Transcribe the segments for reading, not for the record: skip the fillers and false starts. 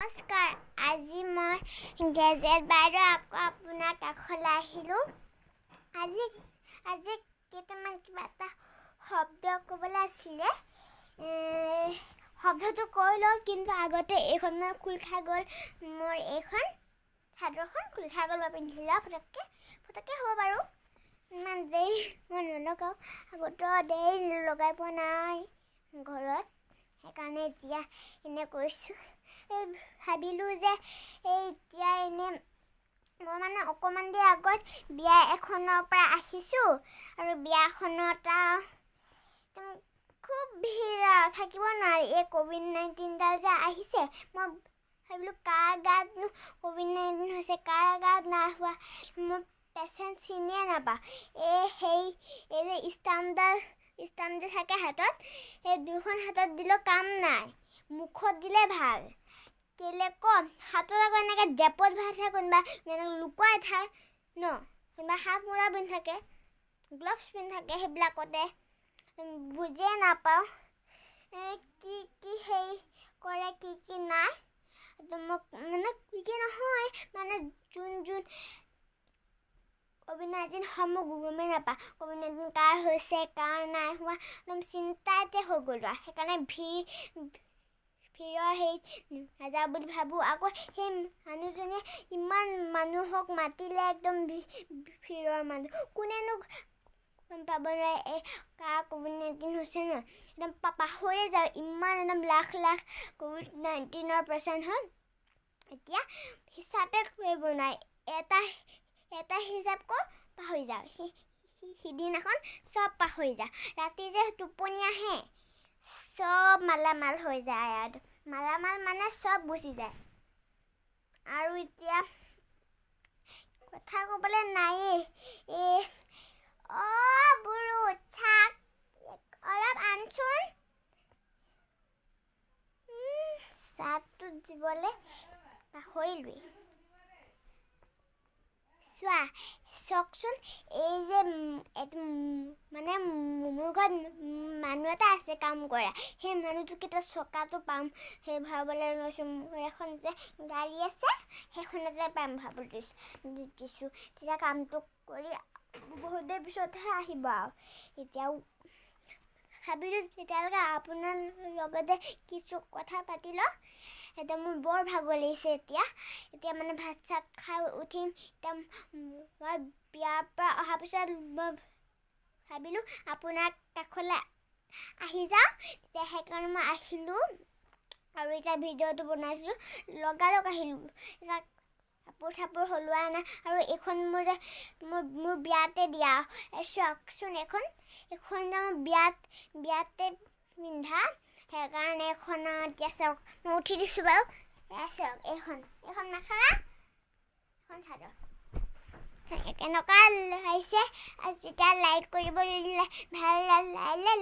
नमस्कार আজি মই গেজেট বাইদেউ আপোনাৰ কাষলৈ আহিলোঁ আজি কেইটামান কিবা এটা শব্দ ক'বলৈ আছিলে শব্দটো কৈ লওঁ কিন্তু আগতে এইখন মই খোল খাই গ'ল মোৰ এইখন চাদৰখন খোল খাই গ'ল বা পিন্ধি লোৱা ফটককৈ হ'ব বাৰু ইমান দেৰি মই নলগাওঁ আগতে দেৰি লগাই পোৱা নাই ঘৰত সেইকাৰণে এতিয়া এনে কৰিছোঁ এই ভাবিলোঁ যে এতিয়া এনে মই মানে অকণমান দেৰি আগত বিয়া এখনৰ পৰা আহিছোঁ আৰু বিয়াখনত খুব ভিৰ থাকিব নোৱাৰি এই COVID-19 যে আহিছে মই ভাবিলোঁ কাৰ গাতনো COVID-19 হৈছে কাৰ গাত নাই হোৱা মই পেচেণ্ট চিনিয়ে নাপাওঁ এই যে ষ্টাম্প যে থাকে হাতত সেই দুখন হাতত দিলেও কাম নাই মুখত দিলে ভাল কেলে কম হাতত আকৌ এনেকৈ জেপত ভৰাই থাকে কোনোবা লুকুৱাই থাকে ন কোনোবা হাত মোজা পিন্ধি থাকে গ্লভছ পিন্ধি থাকে সেইবিলাকতে বুজিয়ে নাপাওঁ কি হেৰি কৰে কি নাই মোক মানে কি নহয় মানে যোন COVID-19 সমূহ গমেই নাপাওঁ COVID-19 কাৰ হৈছে কাৰ নাই হোৱা একদম চিন্তাতে হৈ গ'লো সেইকাৰণে ভিৰৰ নাযাওঁ বুলি ভাবোঁ আকৌ সেই মানুহজনীয়ে ইমান মানুহক মাতিলে একদম ভিৰৰ মানুহ কোনেনো গম পাব নোৱাৰে কাৰ COVID-19 হৈছে ন একদম পাহৰি যাওঁ ইমান একদম লাখ COVID-19 পেচেণ্ট হ'ল এতিয়া হিচাপে কৰিব নোৱাৰি এটা হিচাপ কৈ পাহৰি যাওঁ সিদিনাখন চব পাহৰি যাওঁ ৰাতি যে টোপনি আহে চব মালামাল হৈ যায় আৰু মালামাল মানে চব গুচি যায় আৰু এতিয়া কথা ক'বলৈ নায়েই বুঢ়ো চাক অলপ আনচোন চাহটো দিবলৈ পাহৰিলোৱেই চাওকচোন এই যে মানে মোৰ ঘৰত মানুহ এটা আছে কাম কৰা সেই মানুহটোক কেতিয়া চকাটো পাম সেই ভৰাবলৈ লৈছোঁ মোৰ এখন যে গাড়ী আছে সেইখনতে পাম ভাবি দিছোঁ তেতিয়া কামটো কৰি বহুত দেৰি পিছতহে আহিব আৰু এতিয়াও ভাবিলোঁ তেতিয়ালৈকে আপোনাৰ লগতে কিছু কথা পাতি লওঁ এতিয়া মোৰ বৰ ভাগৰ লাগিছে এতিয়া মানে ভাত চাত খাই উঠিম এতিয়া মই বিয়াৰ পৰা অহাৰ পিছত মই ভাবিলোঁ আপোনাৰ কাষলৈ আহি যাওঁ তেতিয়া সেইকাৰণে মই আহিলোঁ আৰু এতিয়া ভিডিঅ'টো বনাইছিলোঁ লগালগ আহিলোঁ এতিয়া কাপোৰ চাপোৰ সলোৱা নাই আৰু এইখন মোৰ বিয়াতে দিয়া চাওকচোন এইখন মই বিয়াতে পিন্ধা সেইকাৰণে এখন এতিয়া চাওক মই উঠি দিছোঁ বাৰু চাওক এইখন মেখেলা এখন চাদৰ কেনেকুৱা লাগিছে যেতিয়া লাইক কৰিব ভাল লাগিলে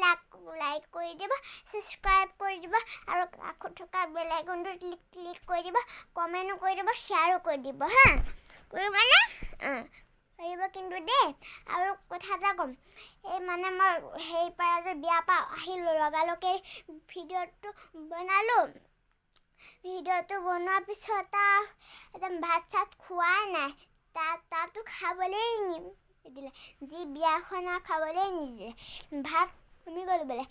লাইক কৰি দিব ছাবস্ক্ৰাইব কৰি দিব আৰু কাষত থকা বেল আইকনটো ক্লিক কৰি দিব কমেণ্টো কৰি দিব শ্বেয়াৰো কৰি দিব হা কৰিবনে কৰিব কিন্তু দেই আৰু কথা এটা ক'ম এই মানে মই সেই পৰা যে বিয়াৰ পৰা আহিলোঁ লগালগে ভিডিঅ'টো বনালোঁ ভিডিঅ'টো বনোৱাৰ পিছত একদম ভাত চাত খোৱাই নাই তাতো খাবলৈ নিদিলে যি বিয়াখন খাবলৈ নিদিলে ভাত কমি গ'ল বোলে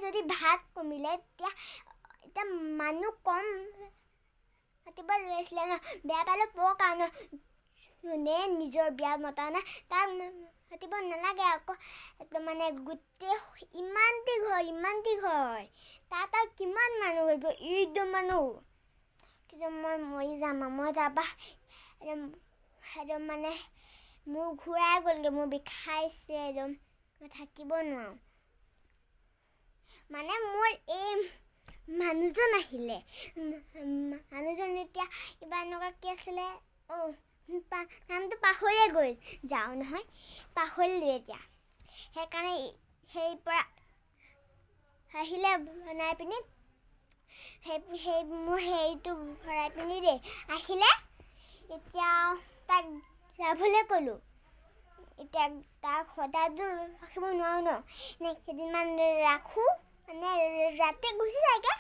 যদি ভাত কমিলে এতিয়া মানুহ কম মাতিব লৈছিলে ন বেয়া পালে পোৱা কাৰণে যোনে নিজৰ বিয়া মতা নাই তাক মাতিব নালাগে আকৌ মানে গোটেই ইমানটি ঘৰ তাত কিমান মানুহ কৰিব একদম মানুহ কিন্তু মই মৰি যাম মই তাৰপৰা একদম মানে মোৰ ঘূৰাই গ'লগৈ মোৰ বিষাইছে একদম মই থাকিব নোৱাৰোঁ মানে মোৰ এই মানুহজন আহিলে মানুহজন এতিয়া কিবা এনেকুৱা কি আছিলে নামটো পাহৰিয়ে গৈ যাওঁ নহয় পাহৰিলোঁ এতিয়া সেইকাৰণে সেই পৰা আহিলে বনাই পিনি সেই মোৰ হেৰিটো ভৰাই পিনি দেই আহিলে এতিয়া তাক যাবলৈ ক'লোঁ এতিয়া তাক সদায়তো ৰাখিব নোৱাৰোঁ ন কেইদিনমান ৰাখোঁ মানে ৰাতি গুচি যায়গৈ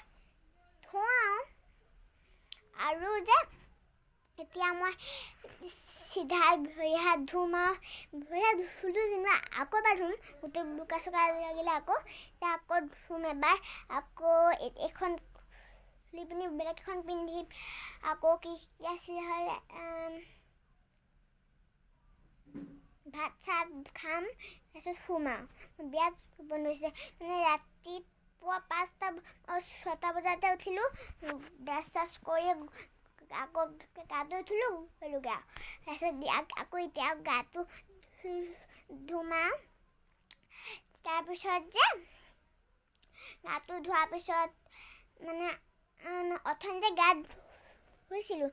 থওঁ আৰু আৰু যে এতিয়া মই চিধা ভৰি হাত ধুম আৰু ভৰি হাত ধুলোঁ যেনিবা আকৌ এবাৰ ধুম গোটেই বোকা চোকা লাগিলে আকৌ ধুম এবাৰ আকৌ এখন খুলি পিনি বেলেগ এখন পিন্ধিম আকৌ কি আছিলে হ'লে ভাত চাত খাম তাৰপিছত শুম আৰু বিৰাট টোপনি ধৰিছে মানে ৰাতিপুৱা 5টা 6টা বজাতে উঠিলোঁ ব্ৰাছ চাছ কৰি আকৌ গাটো ধুলোঁ গ'লোগৈ তাৰপিছত আকৌ এতিয়া গাটো ধুম আৰু তাৰপিছত যে গাটো ধোৱাৰ পিছত মানে অথনিতে গা ধুইছিলোঁ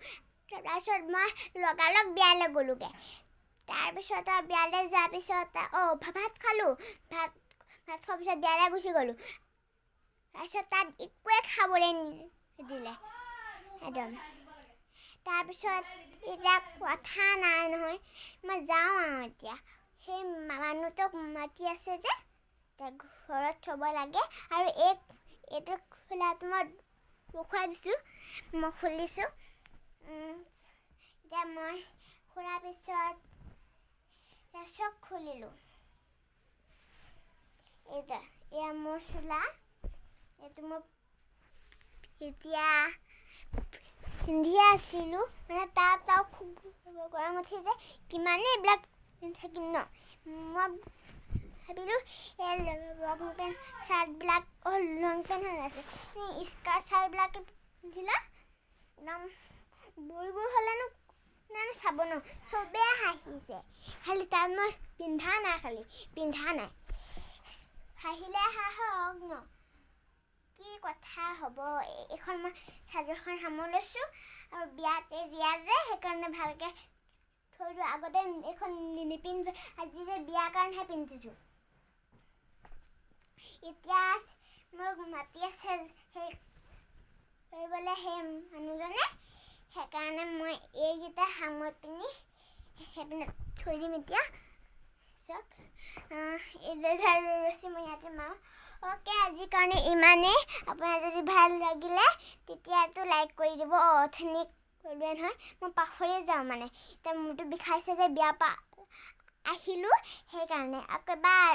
তাৰপিছত মই লগালগ বিয়ালৈ গ'লোগৈ তাৰপিছত বিয়ালৈ যোৱাৰ পিছত ভাত খালোঁ ভাত খোৱাৰ পিছত বিয়ালৈ গুচি গ'লোঁ তাৰপিছত তাত একোৱে খাবলৈ নিদিলে একদম তাৰপিছত এতিয়া কথা নাই নহয় মই যাওঁ আৰু এতিয়া সেই মানুহটোক মাতি আছে যে এতিয়া ঘৰত থ'ব লাগে আৰু এইটো খোলাটো মই দেখুৱাই দিছোঁ মই খুলিছোঁ এতিয়া মই খোলাৰ পিছত চব খুলিলোঁ এয়া মোৰ চোলা এইটো মই এতিয়া পিন্ধিয়ে আছিলোঁ মানে তাত খুব গৰম উঠিছে কিমানে এইবিলাক পিন্ধি থাকিম ন মই ভাবিলোঁ এই লং পেণ্ট চাৰ্টবিলাক লং পেণ্ট হৈ আছে স্কাৰ্ট চাৰ্টবিলাকে পিন্ধিলে একদম বুঢ়ী হ'লেনো নানো চাব ন চবেই হাঁহিছে খালি তাত মই পিন্ধা নাই হাঁহিলে হাঁহক ন কি কথা হ'ব এইখন মই চাদৰখন সামৰি লৈছোঁ আৰু বিয়াতে দিয়া যে সেইকাৰণে ভালকৈ থৈ দিওঁ আগতে এইখন নিপিন্ধো আজি যে বিয়াৰ কাৰণেহে পিন্ধিছোঁ এতিয়া মোক মাতি আছে সেই কৰিবলৈ সেই মানুহজনে সেইকাৰণে মই এইকেইটা সামৰি পিনি সেইপিনে থৈ দিম এতিয়া চাওক ৰচি মই ইয়াতে মাৰোঁ অ'কে আজিৰ কাৰণে ইমানেই আপোনাৰ যদি ভাল লাগিলে তেতিয়াতো লাইক কৰি দিব অথনি কৰিলোৱে নহয় মই পাহৰি যাওঁ মানে এতিয়া মোৰতো বিষাইছে যে বিয়াৰ পৰা আহিলোঁ সেইকাৰণে আকৌ এবাৰ